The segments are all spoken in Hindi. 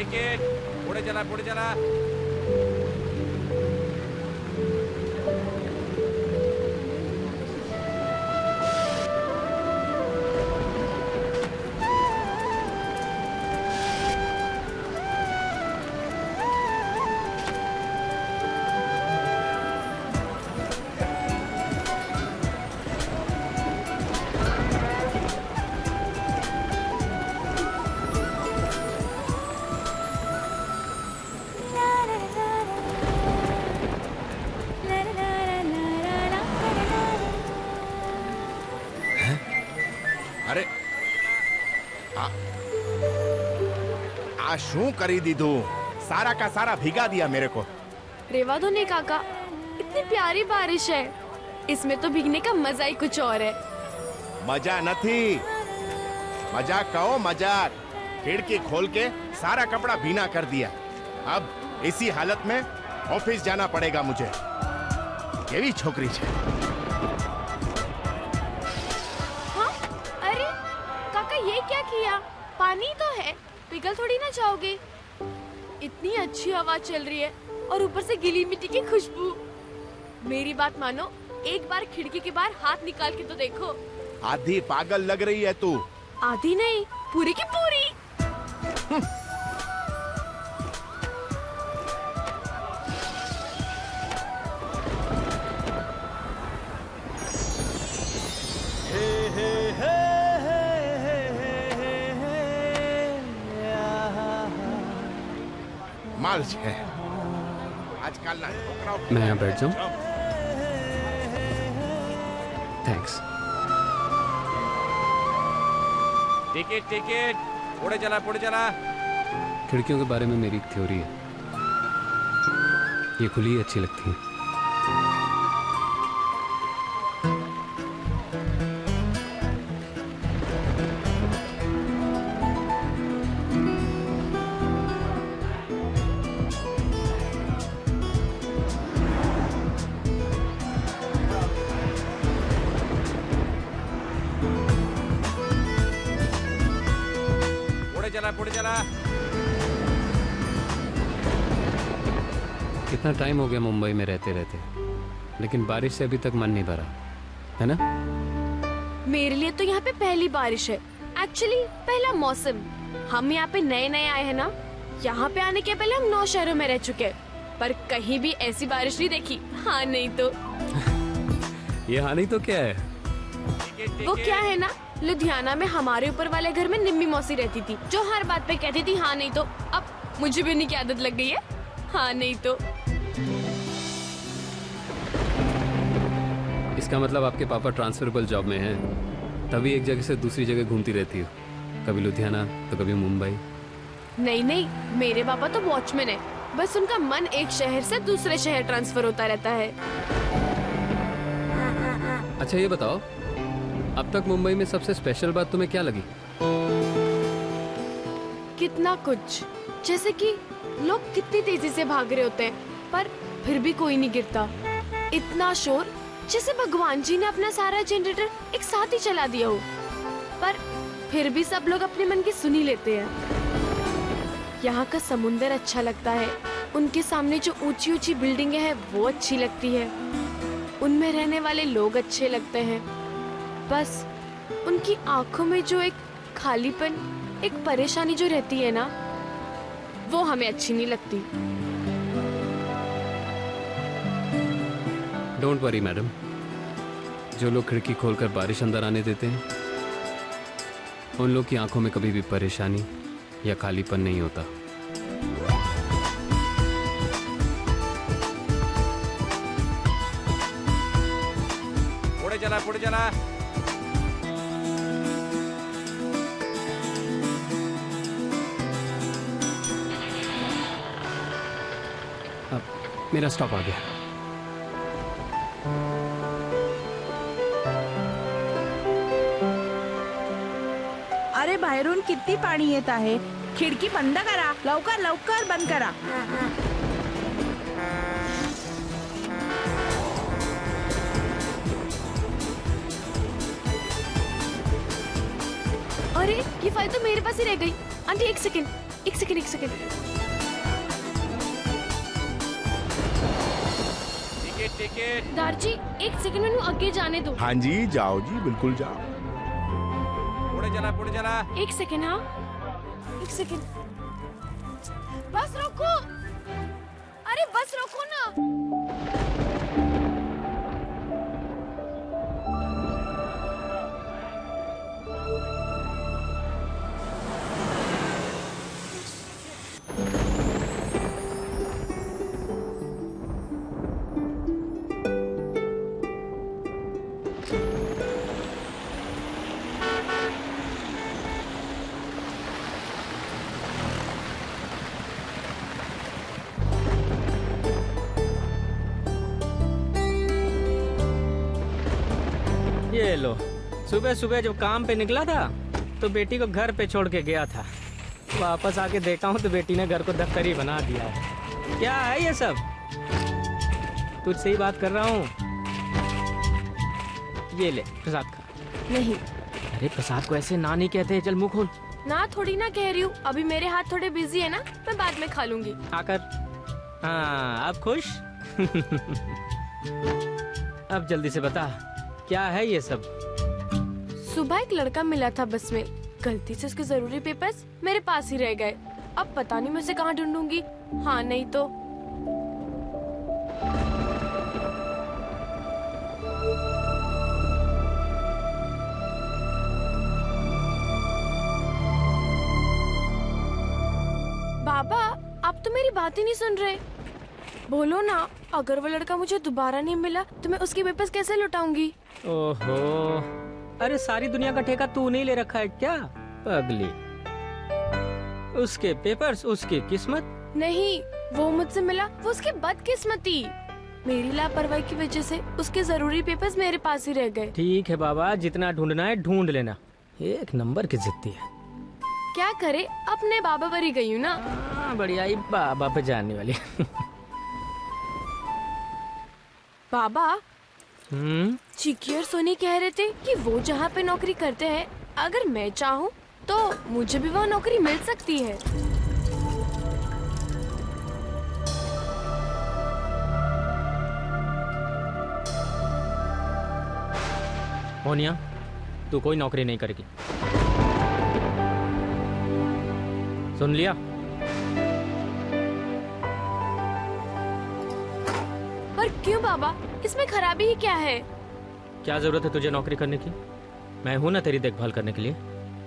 टिकट पुढे चला पुढे चला. અરે આ શું કરી દીધું? सारा का सारा भिगा दिया मेरे को. रेवा दो ने काका, इतनी प्यारी बारिश है, इसमें तो भीगने का मजा ही कुछ और है. मजा नहीं, मजाक कहो मजाक. खिड़की खोल के सारा कपड़ा भीना कर दिया. अब इसी हालत में ऑफिस जाना पड़ेगा मुझे. केवी छोकरी छे. हाँ? अरे काका ये क्या किया? पानी तो है, पिघल थोड़ी ना जाओगे. इतनी अच्छी हवा चल रही है और ऊपर से गीली मिट्टी की खुशबू. मेरी बात मानो, एक बार खिड़की के बाहर हाथ निकाल के तो देखो. आधी पागल लग रही है तू. आधी नहीं, पूरी की पूरी. माल है आजकल ना. मैं यहाँ बैठ जाऊँ? थैंक्स. टिकट टिकट पुढे चला पुढे चला. खिड़कियों के बारे में मेरी एक थ्योरी है, ये खुली ही अच्छी लगती है. पुढे चला. कितना टाइम हो गया मुंबई में रहते रहते, लेकिन बारिश से अभी तक मन नहीं भरा है ना. मेरे लिए तो यहाँ पे पहली बारिश है. एक्चुअली पहला मौसम. हम यहाँ पे नए नए आए हैं ना. यहाँ पे आने के पहले हम 9 शहरों में रह चुके हैं, पर कहीं भी ऐसी बारिश नहीं देखी. हाँ नहीं तो. ये हाँ नहीं तो क्या है? वो क्या है ना, लुधियाना में हमारे ऊपर वाले घर में निम्मी मौसी रहती थी, जो हर बात पे कहती थी हाँ नहीं तो. अब मुझे भी उन्हीं की आदत लग गई है, हाँ नहीं तो. इसका मतलब आपके पापा ट्रांसफरेबल जॉब में हैं, तभी एक जगह से दूसरी जगह घूमती रहती हो. कभी लुधियाना तो कभी मुंबई. नहीं नहीं, मेरे पापा तो वॉचमैन है. बस उनका मन एक शहर से दूसरे शहर ट्रांसफर होता रहता है. अच्छा ये बताओ, अब तक मुंबई में सबसे स्पेशल बात तुम्हें क्या लगी? कितना कुछ. जैसे कि लोग कितनी तेजी से भाग रहे होते हैं, पर फिर भी कोई नहीं गिरता. इतना शोर, जैसे भगवान जी ने अपना सारा जनरेटर एक साथ ही चला दिया हो, पर फिर भी सब लोग अपने मन की सुनी लेते हैं. यहाँ का समुंदर अच्छा लगता है. उनके सामने जो ऊंची ऊंची बिल्डिंगें हैं वो अच्छी लगती है. उनमें रहने वाले लोग अच्छे लगते हैं. बस उनकी आंखों में जो एक खालीपन, एक परेशानी जो रहती है ना, वो हमें अच्छी नहीं लगती. डोंट वरी मैडम, जो लोग खिड़की खोलकर बारिश अंदर आने देते हैं, उन लोग की आंखों में कभी भी परेशानी या खालीपन नहीं होता. पुढे चला पुढे चला. मेरा स्टॉप आ गया. अरे बाहेरून किती पाणी येत आहे. खिडकी बंद करा, लवकर लवकर बंद करा. अरे ये फाइल तो मेरे पास ही रह गई. आंटी एक सेकंड, एक सेकंड एक सेकंड। Ticket ticket. दारजी एक सेकंड मैंने आगे जाने दो। हाँ जी, जाओ जी, बिल्कुल जाओ। पुढे चला। एक सेकंड, हाँ एक सेकंड। बस रोको, अरे बस रोको ना। ये लो, सुबह सुबह जब काम पे निकला था तो बेटी को घर पे छोड़ के गया था। वापस आके देखा हूँ तो बेटी ने घर को दफ्तरी बना दिया है। क्या है ये सब? तुझसे ही बात कर रहा हूँ। ये ले प्रसाद खा। नहीं अरे प्रसाद को ऐसे ना नहीं कहते, चल मुंह खोल। ना, थोड़ी ना कह रही हूँ, अभी मेरे हाथ थोड़े बिजी है ना, मैं बाद में खा लूंगी। आकर हाँ, अब खुश? अब जल्दी से बता, क्या है ये सब? सुबह एक लड़का मिला था बस में, गलती से उसके जरूरी पेपर्स मेरे पास ही रह गए। अब पता नहीं मैं उसे कहाँ ढूंढूंगी। हाँ नहीं तो बाबा, आप तो मेरी बात ही नहीं सुन रहे। बोलो ना, अगर वो लड़का मुझे दोबारा नहीं मिला तो मैं उसके पेपर्स कैसे लौटाऊंगी? ओहो, अरे सारी दुनिया का ठेका तू नहीं ले रखा है क्या पगली? उसके पेपर्स, उसकी किस्मत। नहीं, वो मुझसे मिला, वो उसकी बदकिस्मती। मेरी लापरवाही की वजह से उसके जरूरी पेपर्स मेरे पास ही रह गए। ठीक है बाबा, जितना ढूंढना है ढूंढ लेना। एक नंबर की जिद्दी है। क्या करे, अपने बाबा पर ही गई हूँ ना। बढ़िया ही बाबा पे जानने वाली। बाबा, चिक्की और सोनी कह रहे थे कि वो जहाँ पे नौकरी करते हैं, अगर मैं चाहूँ तो मुझे भी वो नौकरी मिल सकती है। मोनिया, तू कोई नौकरी नहीं करेगी, सुन लिया? पर क्यों बाबा, इसमें खराबी ही क्या है? क्या जरूरत है तुझे नौकरी करने की? मैं हूँ ना तेरी देखभाल करने के लिए।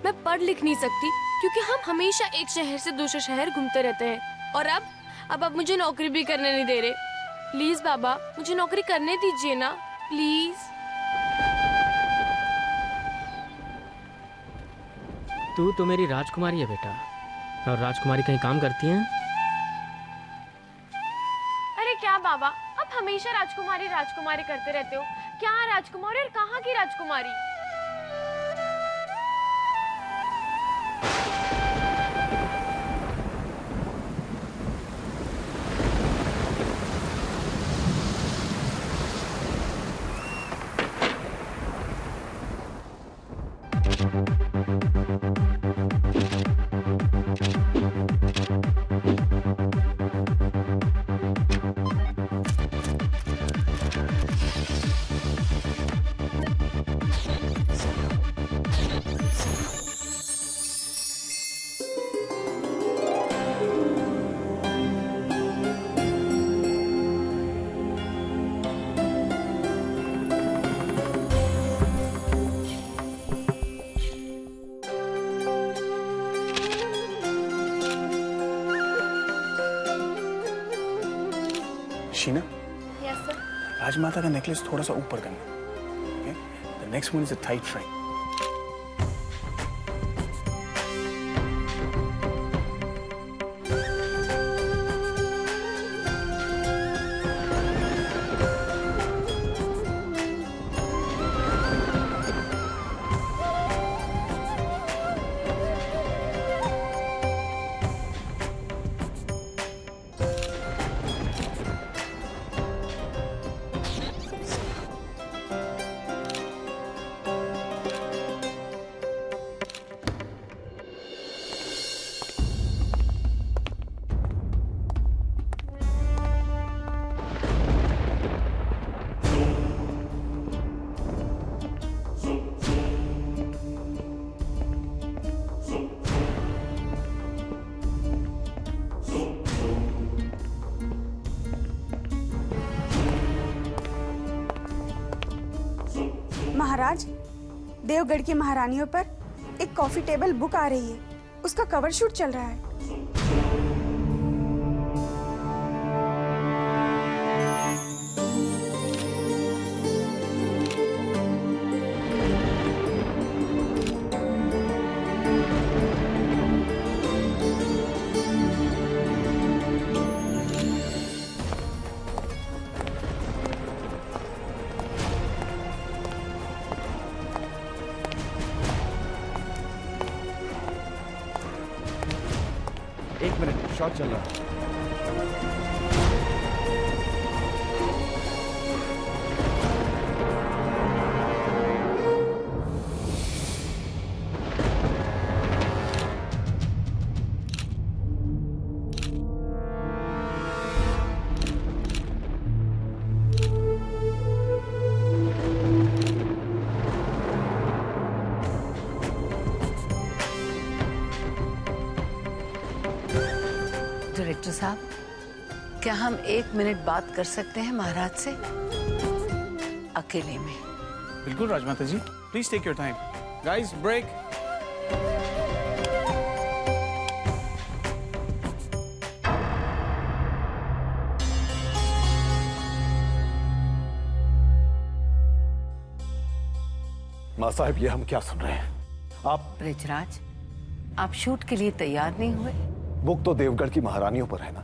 मैं पढ़ लिख नहीं सकती क्योंकि हम हमेशा एक शहर से दूसरे शहर घूमते रहते हैं, और अब आप मुझे नौकरी भी करने नहीं दे रहे। प्लीज बाबा, मुझे नौकरी करने दीजिए ना, प्लीज। तू तो मेरी राजकुमारी है बेटा, और राजकुमारी कहीं काम करती है? अरे क्या बाबा, आप हमेशा राजकुमारी राजकुमारी करते रहते हो। क्या राजकुमारी और कहाँ की राजकुमारी? Sheena, yes sir. राजमाता का नेकलेस थोड़ा सा ऊपर करना। Okay? The next one is a tight ring. महाराज, देवगढ़ की महारानियों पर एक कॉफी टेबल बुक आ रही है, उसका कवर शूट चल रहा है। एक मिनट, शॉट चल रहा है। डायरेक्टर साहब, क्या हम 1 मिनट बात कर सकते हैं महाराज से अकेले में? बिल्कुल Rajmata ji, please take your time. Guys, break. माँ साहब, ये हम क्या सुन रहे हैं? आप ब्रिजराज, आप शूट के लिए तैयार नहीं हुए? बुक तो देवगढ़ की महारानियों पर है ना।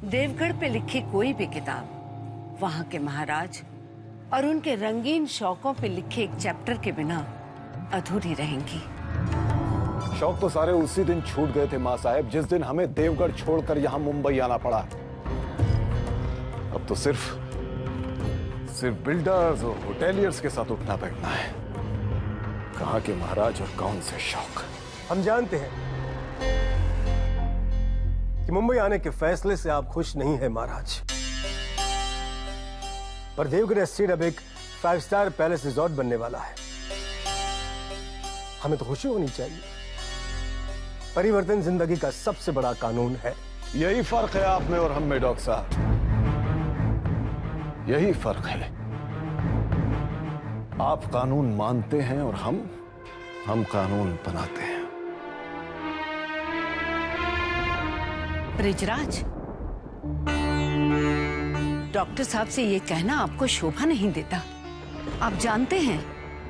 देवगढ़ पे लिखी कोई भी किताब वहाँ के महाराज और उनके रंगीन शौकों पे लिखे एक चैप्टर के बिना अधूरी रहेंगी। शौक तो सारे उसी दिन छूट गए थे माँ साहब, जिस दिन हमें देवगढ़ छोड़कर यहाँ मुंबई आना पड़ा। अब तो सिर्फ बिल्डर्स और होटेलियर्स के साथ उठना बैठना है। कहाँ के महाराज और कौन से शौक। हम जानते हैं कि मुंबई आने के फैसले से आप खुश नहीं हैं महाराज, पर देवगढ़ एस्टेट अब एक 5 स्टार पैलेस रिजॉर्ट बनने वाला है। हमें तो खुशी होनी चाहिए। परिवर्तन जिंदगी का सबसे बड़ा कानून है। यही फर्क है आप में और हम में डॉक्टर साहब, यही फर्क है। आप कानून मानते हैं और हम कानून बनाते हैं। ब्रिजराज, डॉक्टर साहब से ये कहना आपको शोभा नहीं देता। आप जानते हैं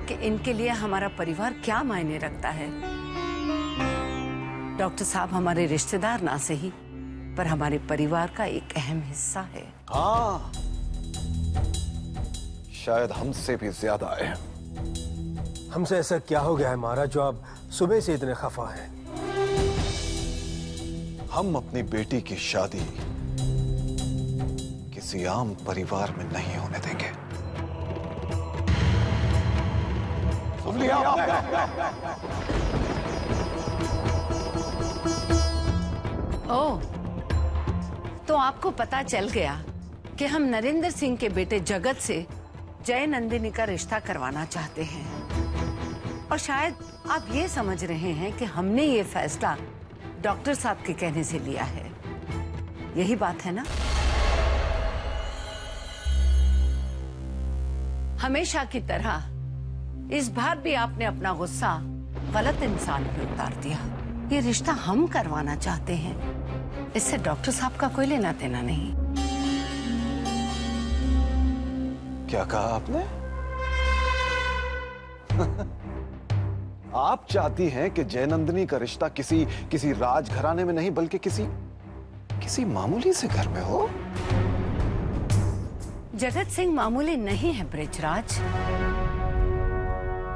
कि इनके लिए हमारा परिवार क्या मायने रखता है। डॉक्टर साहब हमारे रिश्तेदार ना सही, पर हमारे परिवार का एक अहम हिस्सा है। हाँ, शायद हमसे भी ज्यादा है। हमसे ऐसा क्या हो गया है महाराज जो आप सुबह से इतने खफा हैं? हम अपनी बेटी की शादी किसी आम परिवार में नहीं होने देंगे। सुन लिया आपने? ओह, तो आपको पता चल गया कि हम नरेंद्र सिंह के बेटे जगत से जय नंदिनी का रिश्ता करवाना चाहते हैं। और शायद आप ये समझ रहे हैं कि हमने ये फैसला डॉक्टर साहब के कहने से लिया है। यही बात है ना? हमेशा की तरह इस बार भी आपने अपना गुस्सा गलत इंसान पे उतार दिया। ये रिश्ता हम करवाना चाहते हैं, इससे डॉक्टर साहब का कोई लेना देना नहीं। क्या कहा आपने? आप चाहती हैं कि जयनंदिनी का रिश्ता किसी राजघराने में नहीं बल्कि किसी मामूली से घर में हो। जगत सिंह मामूली नहीं है ब्रिजराज।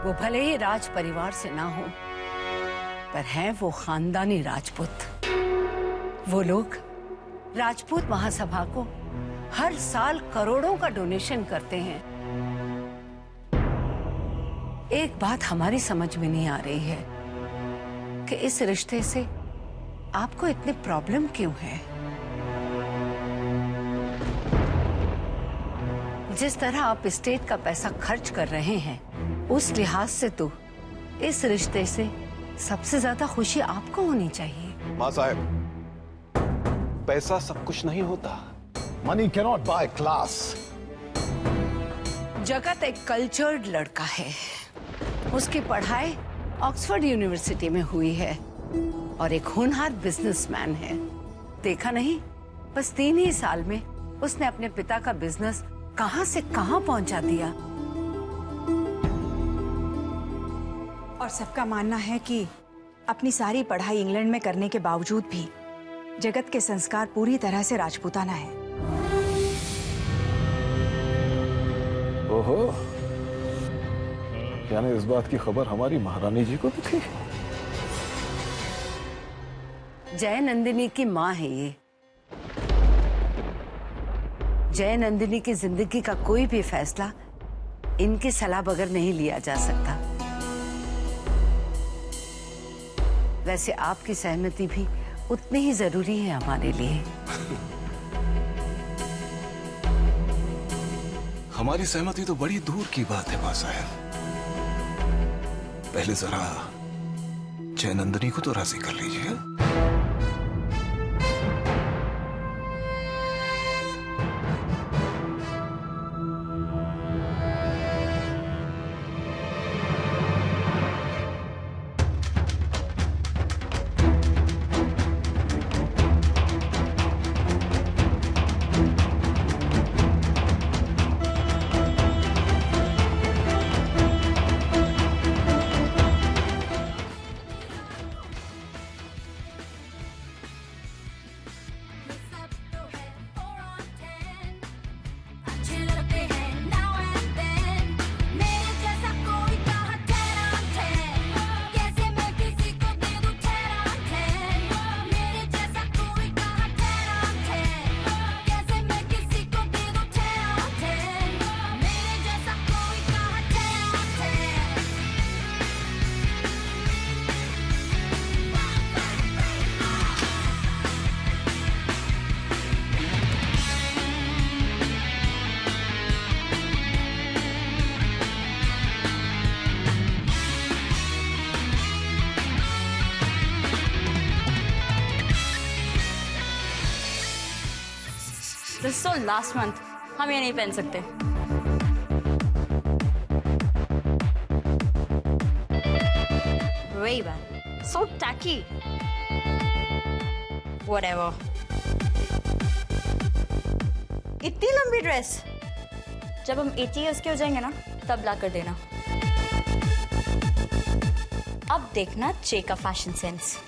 वो भले ही राज परिवार से ना हो, पर हैं वो खानदानी राजपूत। वो लोग राजपूत महासभा को हर साल करोड़ों का डोनेशन करते हैं। एक बात हमारी समझ में नहीं आ रही है कि इस रिश्ते से आपको इतनी प्रॉब्लम क्यों है। जिस तरह आप स्टेट का पैसा खर्च कर रहे हैं, उस लिहाज से तो इस रिश्ते से सबसे ज्यादा खुशी आपको होनी चाहिए। माँ साहब, पैसा सब कुछ नहीं होता। Money cannot buy class. Jagat एक कल्चर्ड लड़का है। उसकी पढ़ाई ऑक्सफोर्ड यूनिवर्सिटी में हुई है और एक होनहार बिजनेसमैन है। देखा नहीं, बस 3 ही साल में उसने अपने पिता का बिजनेस कहां से कहां पहुंचा दिया। और सबका मानना है कि अपनी सारी पढ़ाई इंग्लैंड में करने के बावजूद भी जगत के संस्कार पूरी तरह से राजपूताना है। ओहो, यानी इस बात की खबर हमारी महारानी जी को भी थी। जय नंदिनी की माँ है ये। जय नंदिनी की जिंदगी का कोई भी फैसला इनकी सलाह बगैर नहीं लिया जा सकता। वैसे आपकी सहमति भी उतनी ही जरूरी है हमारे लिए। हमारी सहमति तो बड़ी दूर की बात है मां साहब। पहले जरा जय नंदिनी को तो राजी कर लीजिए। This is so last month. हम ये नहीं पहन सकते। Way bad. So tacky. Whatever. इतनी लंबी ड्रेस। जब हम 80 years के हो जाएंगे ना, तब ला कर देना। अब देखना चे का फैशन सेंस।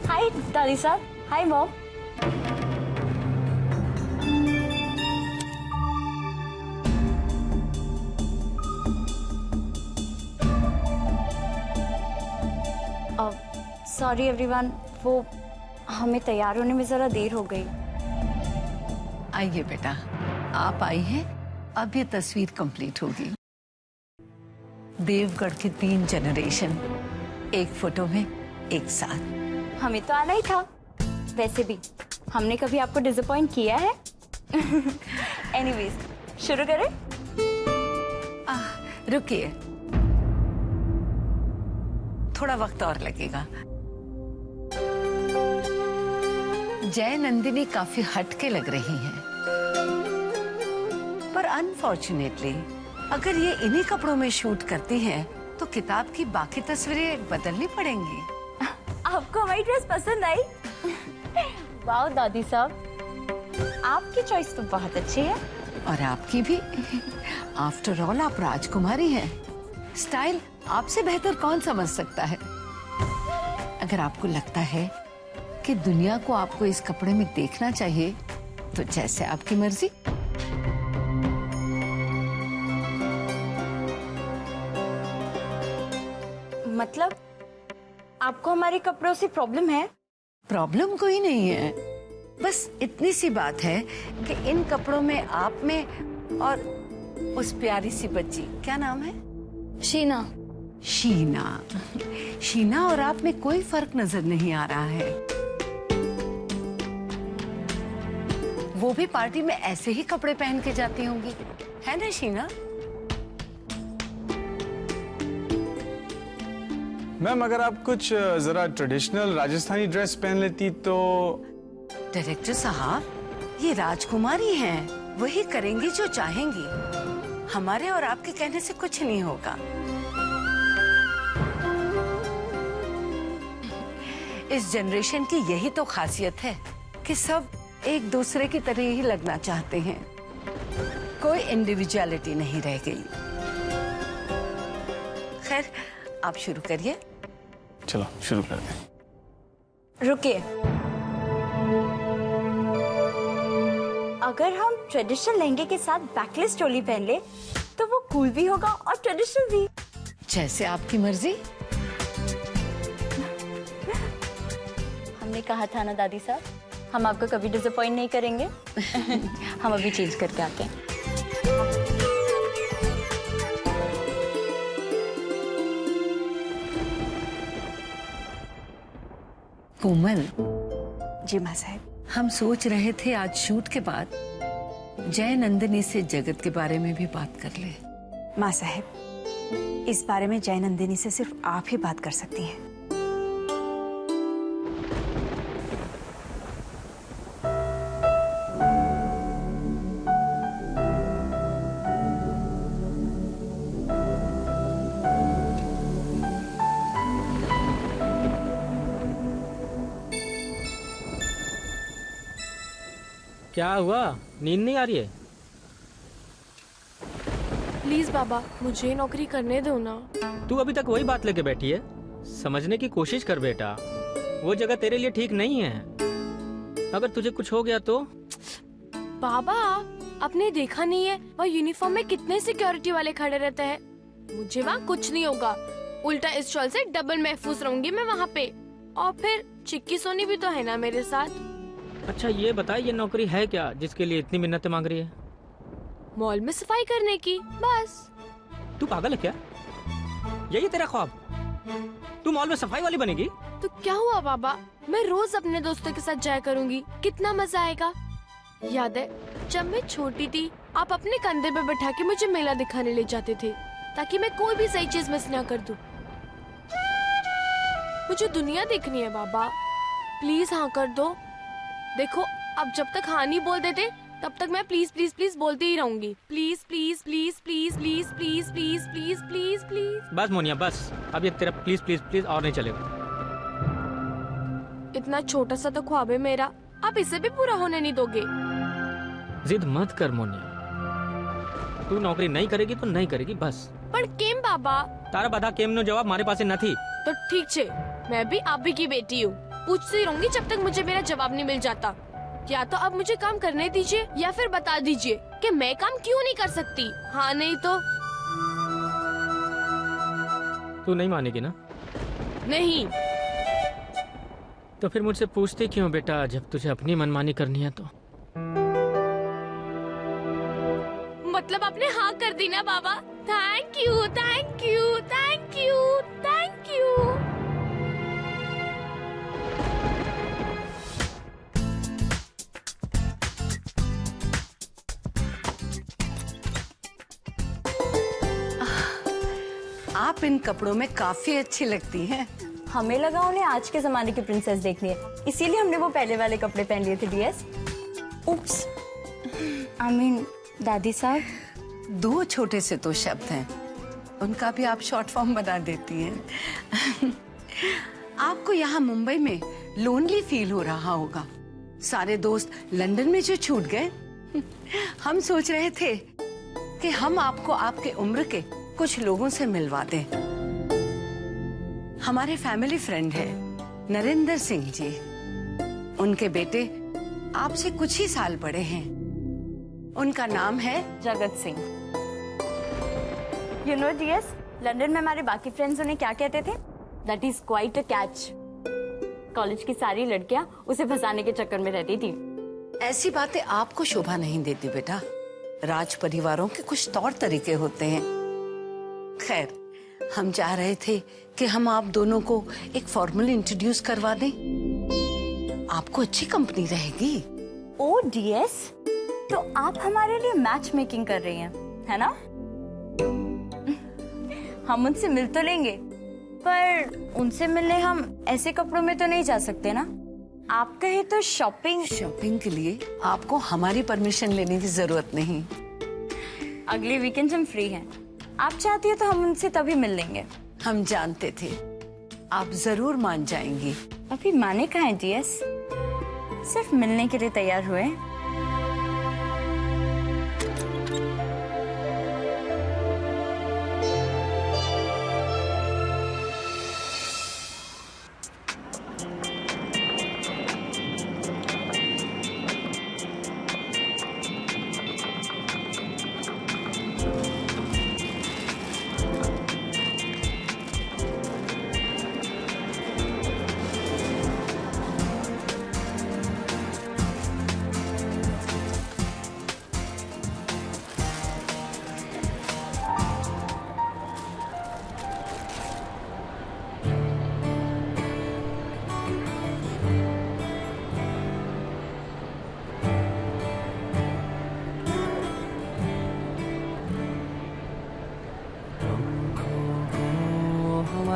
हाय दादी साहब। Hi mom. सॉरी एवरीवन, वो हमें तैयार होने में जरा देर हो गई। आइए बेटा, आप आई हैं, अब ये तस्वीर कंप्लीट होगी। देवगढ़ के 3 जनरेशन एक फोटो में एक साथ। हमें तो आना ही था। वैसे भी हमने कभी आपको डिसअपॉइंट किया है? एनीवेज, शुरू करें? रुकिए, थोड़ा वक्त और लगेगा। जय नंदिनी काफी हटके लग रही हैं, पर अनफॉर्चुनेटली अगर ये इन्हीं कपड़ों में शूट करती हैं, तो किताब की बाकी तस्वीरें बदलनी पड़ेंगी। आपको हमारी ड्रेस पसंद आई? वाह दादी साहब, आपकी चॉइस तो बहुत अच्छी है। और आपकी भी। आफ्टर ऑल आप राजकुमारी हैं। स्टाइल आपसे बेहतर कौन समझ सकता है। अगर आपको लगता है कि दुनिया को आपको इस कपड़े में देखना चाहिए, तो जैसे आपकी मर्जी। मतलब आपको हमारे कपड़ों से प्रॉब्लम है? प्रॉब्लम कोई नहीं है, बस इतनी सी बात है कि इन कपड़ों में आप में और उस प्यारी सी बच्ची, क्या नाम है? शीना। शीना, शीना और आप में कोई फर्क नजर नहीं आ रहा है। वो भी पार्टी में ऐसे ही कपड़े पहन के जाती होंगी, है ना शीना? मैम अगर आप कुछ जरा ट्रेडिशनल राजस्थानी ड्रेस पहन लेती तो। डायरेक्टर साहब, ये राजकुमारी हैं, वही करेंगी जो चाहेंगी। हमारे और आपके कहने से कुछ नहीं होगा। इस जनरेशन की यही तो खासियत है कि सब एक दूसरे की तरह ही लगना चाहते हैं, कोई इंडिविजुअलिटी नहीं रह गई। खैर, आप शुरू करिए। चलो शुरू कर दें। रुकिए, अगर हम ट्रेडिशनल लहंगे के साथ बैकलेस चोली पहन ले तो वो कूल भी होगा और ट्रेडिशनल भी। जैसे आपकी मर्जी। हमने कहा था ना दादी साहब, हम आपको कभी डिसअपॉइंट नहीं करेंगे। हम अभी चेंज करके आते हैं। कोमल जी माँ साहब। हम सोच रहे थे आज शूट के बाद जय नंदिनी से जगत के बारे में भी बात कर ले। माँ साहब, इस बारे में जय नंदिनी से सिर्फ आप ही बात कर सकती हैं। क्या हुआ, नींद नहीं आ रही है? प्लीज बाबा, मुझे नौकरी करने दो ना। तू अभी तक वही बात लेके बैठी है। समझने की कोशिश कर बेटा, वो जगह तेरे लिए ठीक नहीं है। अगर तुझे कुछ हो गया तो? बाबा, आपने देखा नहीं है वहाँ यूनिफॉर्म में कितने सिक्योरिटी वाले खड़े रहते हैं। मुझे वहाँ कुछ नहीं होगा, उल्टा इस शॉल से डबल महफूज रहूंगी मैं वहाँ पे। और फिर चिक्की सोनी भी तो है ना मेरे साथ। अच्छा ये बता, ये नौकरी है क्या जिसके लिए इतनी मिन्नतें मांग रही है? मॉल में सफाई करने की, बस। तू पागल है क्या? यही तेरा ख्वाब? तू मॉल में सफाई वाली बनेगी? तो क्या हुआ बाबा, मैं रोज अपने दोस्तों के साथ जाया करूंगी, कितना मजा आएगा। याद है जब मैं छोटी थी, आप अपने कंधे पे बैठा के मुझे मेला दिखाने ले जाते थे ताकि मैं कोई भी सही चीज मिस ना कर दूं। मुझे दुनिया देखनी है बाबा, प्लीज हाँ कर दो। देखो, अब जब तक हाँ नहीं बोल देते तब तक मैं प्लीज प्लीज प्लीज बोलती ही रहूंगी। Please please please please please please please please please please. बस मोनिया बस, अब ये तेरा प्लीज प्लीज प्लीज और नहीं चलेगा। इतना छोटा सा तो ख्वाब है मेरा, आप इसे भी पूरा होने नहीं दोगे। जिद मत कर मोनिया, तू नौकरी नहीं करेगी तो नहीं करेगी बस। पर केम बाबा? तारा बधा केम नो जवाब मारे पास नहीं। तो ठीक छे, मैं भी आप ही की बेटी हूँ, पूछती रहूंगी जब तक मुझे मेरा जवाब नहीं मिल जाता। या तो अब मुझे काम करने दीजिए या फिर बता दीजिए कि मैं काम क्यों नहीं कर सकती। हाँ नहीं तो? तू नहीं मानेगी ना? नहीं। तो फिर मुझसे पूछती क्यों बेटा, जब तुझे अपनी मनमानी करनी है तो? मतलब आपने हाँ कर दी ना बाबा? Thank you thank you thank you thank you. आप इन कपड़ों में काफी अच्छी लगती हैं। हमें लगा उन्हें आज के जमाने की प्रिंसेस देखनी है, इसीलिए हमने वो पहले वाले कपड़े पहन लिए थे। डीएस, उप्स, आई मीन दादी साहब। दो छोटे से तो शब्द हैं, उनका भी आप शॉर्ट फॉर्म बना देती हैं। आपको यहाँ मुंबई में लोनली फील हो रहा होगा। सारे दोस्त लंदन में जो छूट गए। हम सोच रहे थे कि हम आपको आपके उम्र के कुछ लोगों से मिलवा दें। हमारे फैमिली फ्रेंड है नरेंद्र सिंह जी, उनके बेटे आपसे कुछ ही साल बड़े हैं। उनका नाम है Jagat Singh. You know DS, London में हमारे बाकी फ्रेंड्स उन्हें क्या कहते थे? That is quite a catch. College की सारी लड़कियां उसे फंसाने के चक्कर में रहती थी। ऐसी बातें आपको शोभा नहीं देती बेटा, राज परिवारों के कुछ तौर तरीके होते हैं। खैर, हम चाह रहे थे कि हम आप दोनों को एक फॉर्मल इंट्रोड्यूस करवा दें। आपको अच्छी कंपनी रहेगी। ओ डीएस, तो आप हमारे लिए मैच मेकिंग कर रही हैं, है ना? हम उनसे मिल तो लेंगे, पर उनसे मिलने हम ऐसे कपड़ों में तो नहीं जा सकते ना। आप कहे तो शॉपिंग के लिए आपको हमारी परमिशन लेने की जरूरत नहीं। अगले वीकेंड हम फ्री हैं। आप चाहती है तो हम उनसे तभी मिल लेंगे। हम जानते थे आप जरूर मान जाएंगी। अभी माने कहाँ हैं डीएस? सिर्फ मिलने के लिए तैयार हुए।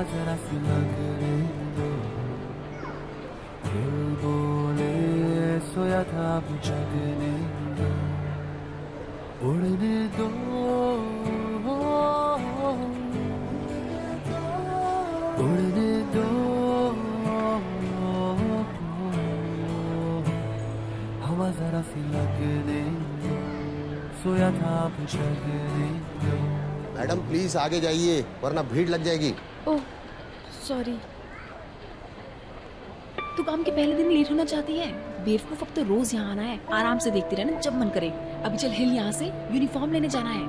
जरा सी लगने दो, दिल बोले सोया था अब जगने दो, उड़ने दो, उड़ने दो, हवा जरा सी लगने दो, सोया था अब जगने दो। मैडम प्लीज आगे जाइए वरना भीड़ लग जाएगी। Oh sorry. तू काम के पहले दिन लेट होना चाहती है? बेवकूफ, अब तो रोज यहाँ आना है, आराम से देखती रहना जब मन करे। अभी चल हिल यहाँ से, यूनिफॉर्म लेने जाना है।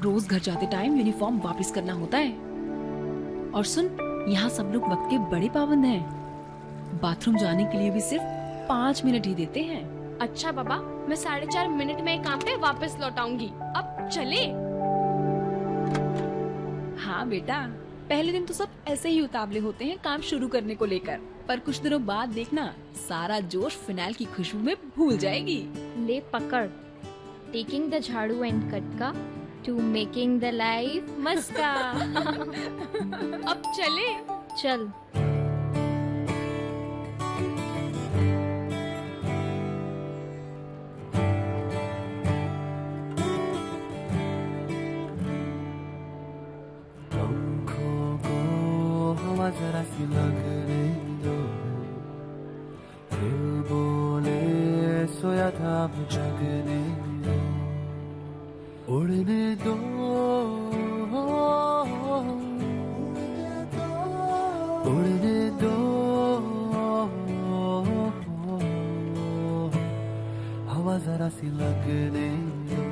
रोज घर जाते टाइम यूनिफॉर्म वापस करना होता है। और सुन, यहाँ सब लोग वक्त के बड़े पाबंद हैं। बाथरूम जाने के लिए भी सिर्फ 5 मिनट ही देते हैं। अच्छा बाबा, मैं 4.5 मिनट में काम पे वापस लौट आऊंगी। अब चले। हाँ बेटा, पहले दिन तो सब ऐसे ही उतावले होते हैं काम शुरू करने को लेकर, पर कुछ दिनों बाद देखना सारा जोश फिनाइल की खुशबू में भूल जाएगी। ले पकड़, taking the jhadu and katka to making the life maska. अब चले। चल। जरा सी लगने दो, दिल बोले सोया था अब जगने दो, उड़ने दो, उड़ने दो, हवा जरा सी लगने दो,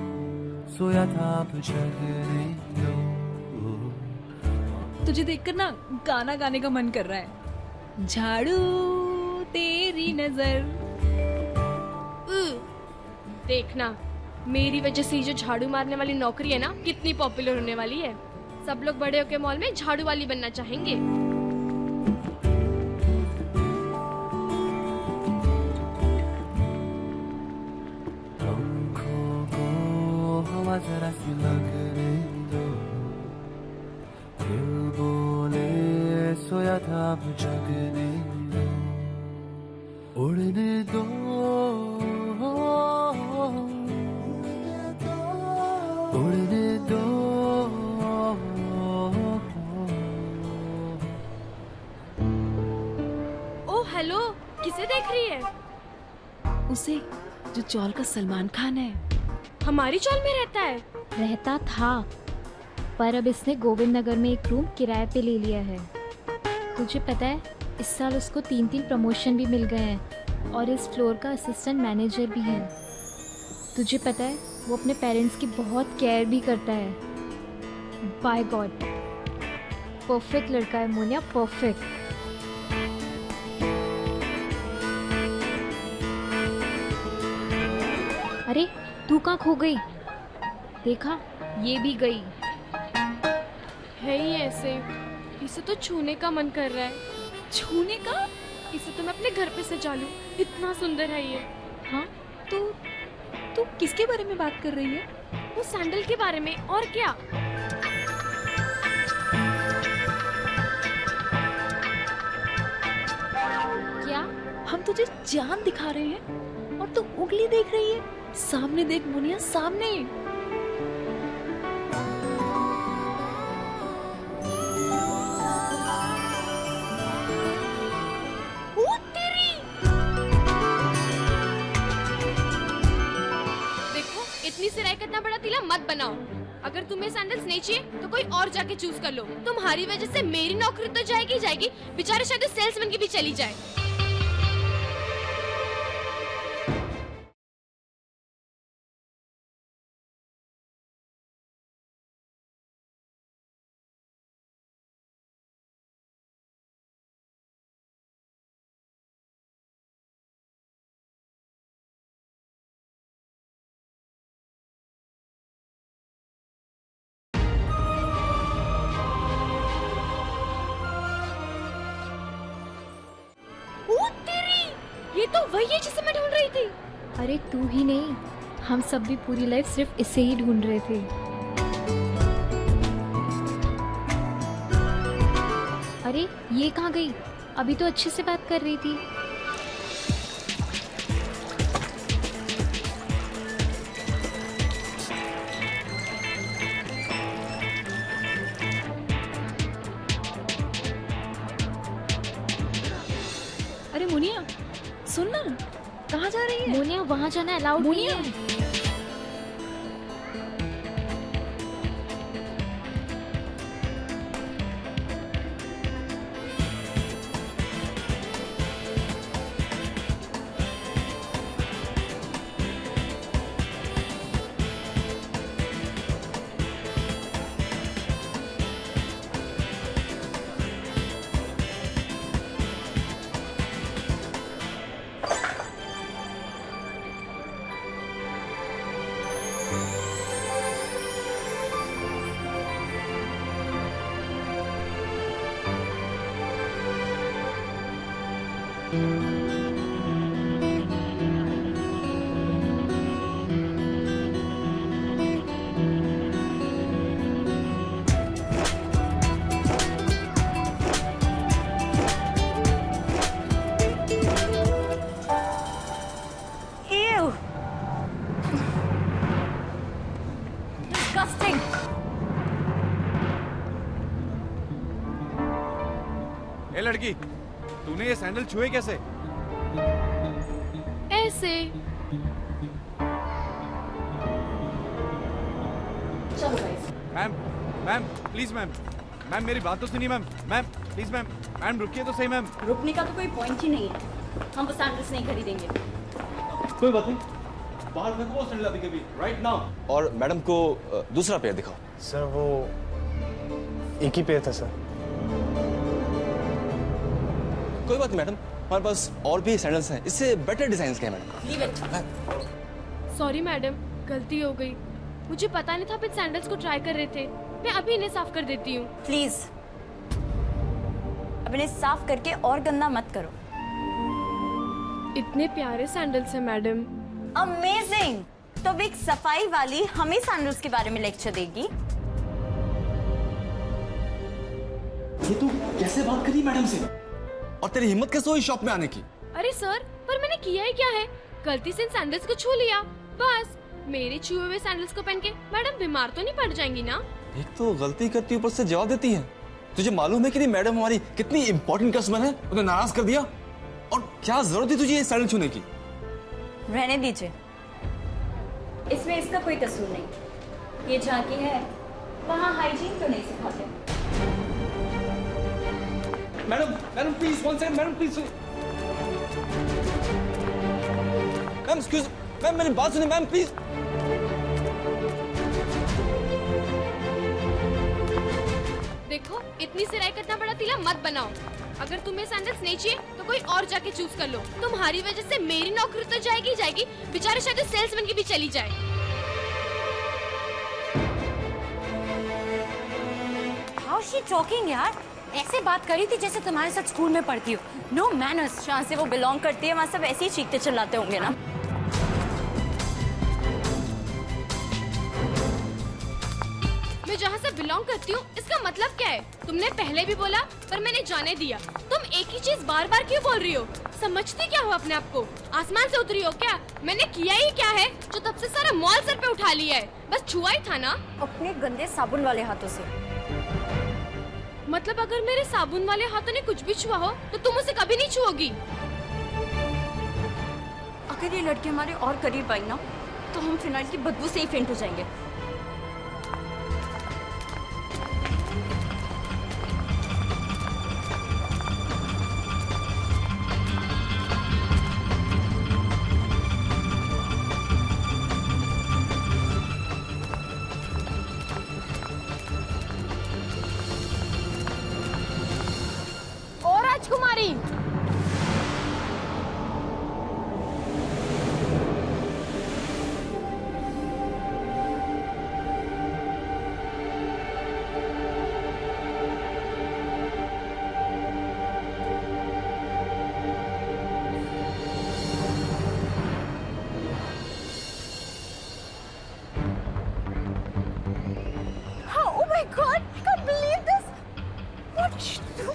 सोया था अब जगने दो। तुझे देखकर ना गाना गाने का मन कर रहा है। झाड़ू तेरी नजर। देखना, मेरी वजह से जो झाड़ू मारने वाली नौकरी है ना, कितनी पॉपुलर होने वाली है। सब लोग बड़े होके मॉल में झाड़ू वाली बनना चाहेंगे। हवा जरा सी लगने दो, दिल बोले सोया था अब जगने दो, उड़ने दो, उड़ने दो। ओह हेलो, किसे देख रही है? उसे, जो चौल का सलमान खान है। हमारी चौल में रहता है? रहता था, पर अब इसने गोविंद नगर में एक रूम किराए पे ले लिया है। तुझे पता है, इस साल उसको 3 प्रमोशन भी मिल गए हैं और इस फ्लोर का असिस्टेंट मैनेजर भी है। तुझे पता है, वो अपने पेरेंट्स की बहुत केयर भी करता है। बाय गॉड, परफेक्ट लड़का है मोनिया, परफेक्ट। अरे तू कहाँ खो गई? देखा, ये भी गई। है ही ऐसे, इसे तो छूने का मन कर रहा है। छूने का? इसे तो मैं अपने घर पे सजा लूं, इतना सुंदर है ये। हाँ तो तू किसके बारे में बात कर रही है? वो सैंडल के बारे में, और क्या। क्या हम तुझे जान दिखा रहे हैं और तू उंगली देख रही है? सामने देख मुनिया, सामने। इतनी सिराई का इतना बड़ा तिला मत बनाओ। अगर तुम्हें सैंडल्स नहीं चाहिए तो कोई और जाके चूज कर लो। तुम्हारी वजह से मेरी नौकरी तो जाएगी जाएगी, बेचारे शायद सेल्समैन की भी चली जाए। ये तो वही है जिसे मैं ढूंढ रही थी। अरे तू ही नहीं, हम सब भी पूरी लाइफ सिर्फ इसे ही ढूंढ रहे थे। अरे ये कहाँ गई? अभी तो अच्छे से बात कर रही थी। अरे मुनिया सुन ना, कहाँ जा रही है? मोनिया वहाँ जाना अलाउड नहीं है। ए लड़की, तूने ये सैंडल छुए कैसे? ऐसे। चलो गाइस। मैम प्लीज मैम, मेरी बात तो सुनिए मैम, प्लीज मैम रुकिए तो सही मैम। रुकने का तो कोई पॉइंट ही नहीं है, हम वो सैंडल्स नहीं खरीदेंगे। कोई बात नहीं, बाहर में वो सैंडल अभी कभी राइट नाउ। और मैडम को दूसरा पेयर दिखाओ। सर वो एक ही पेयर था सर। कोई बात नहीं मैडम, हमारे पास और भी सैंडल्स हैं, इससे बेटर डिजाइन के हैं madam. Leave it. Sorry madam, गलती हो गई। मुझे पता नहीं था आप इन सैंडल्स को ट्राई कर रहे थे। मैं अभी इन्हें साफ कर देती हूँ। प्लीज अब इन्हें साफ करके और गंदा मत करो। इतने प्यारे सैंडल्स हैं मैडम। अमेजिंग। तो अब एक सफाई वाली हमें सैंडल्स के बारे में लेक्चर देगी। ये तू कैसे बात करी मैडम से? और तेरी हिम्मत कैसे हुई शॉप में आने की? अरे सर, पर मैंने किया ही क्या है? गलती से इन सैंडल्स को छू लिया, बस। मेरे छुए हुए सैंडल्स को पहन के मैडम बीमार तो नहीं पड़ जाएंगी ना? एक तो गलती करती ऊपर से जवाब देती है। तुझे मालूम है कि नहीं मैडम हमारी कितनी इंपॉर्टेंट कस्टमर है, उन्हें नाराज कर दिया। और क्या जरूरत थी तुझे ये सैंडल छूने की? रहने दीजिए, इसमें इसका कोई कसूर नहीं। ये झांकी है, वहाँ हाइजीन तो नहीं सिखाते। Madam please one second, madam please. Ma'am excuse, ma'am मेरी बात सुनिए मैम प्लीज। देखो, इतनी सिराई का इतना बड़ा तिला मत बनाओ। अगर तुम्हें सैंडल्स नहीं चाहिए तो कोई और जाके चूज कर लो। तुम्हारी वजह से मेरी नौकरी तो जाएगी जाएगी, बेचारे शायद सेल्समैन की भी चली जाए। How वाज शी टॉकिंग यार? ऐसे बात करी थी जैसे तुम्हारे साथ स्कूल में पढ़ती हो। No manners. जहाँ से वो बिलोंग करती है वहाँ सब ऐसे ही चीखते चिल्लाते होंगे ना। मैं जहाँ से बिलोंग करती हूँ इसका मतलब क्या है? तुमने पहले भी बोला पर मैंने जाने दिया। तुम एक ही चीज बार बार क्यों बोल रही हो? समझती क्या हो अपने आप को? आसमान से उतरी हो क्या? मैंने किया ही क्या है जो तब से सारा मॉल सर पे उठा लिया है? बस छुआ ही था ना। अपने गंदे साबुन वाले हाथों से। मतलब अगर मेरे साबुन वाले हाथों ने कुछ भी छुआ हो तो तुम उसे कभी नहीं छुओगी। अगर ये लड़के हमारे और करीब आई ना तो हम फिनाइल की बदबू से ही फेंट हो जाएंगे। राजकुमारी, Oh my God! I can't believe this. What did she do?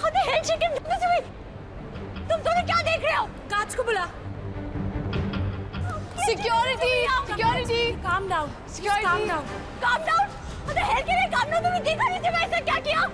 How the hell she can do this to me? तुम दोनों क्या देख रहे हो? कांच को बुला। Security! Security! Calm down. Security! Calm down. Calm down? What the hell के लिए calm down? तुमने देखा नहीं थी मैं ऐसा क्या किया?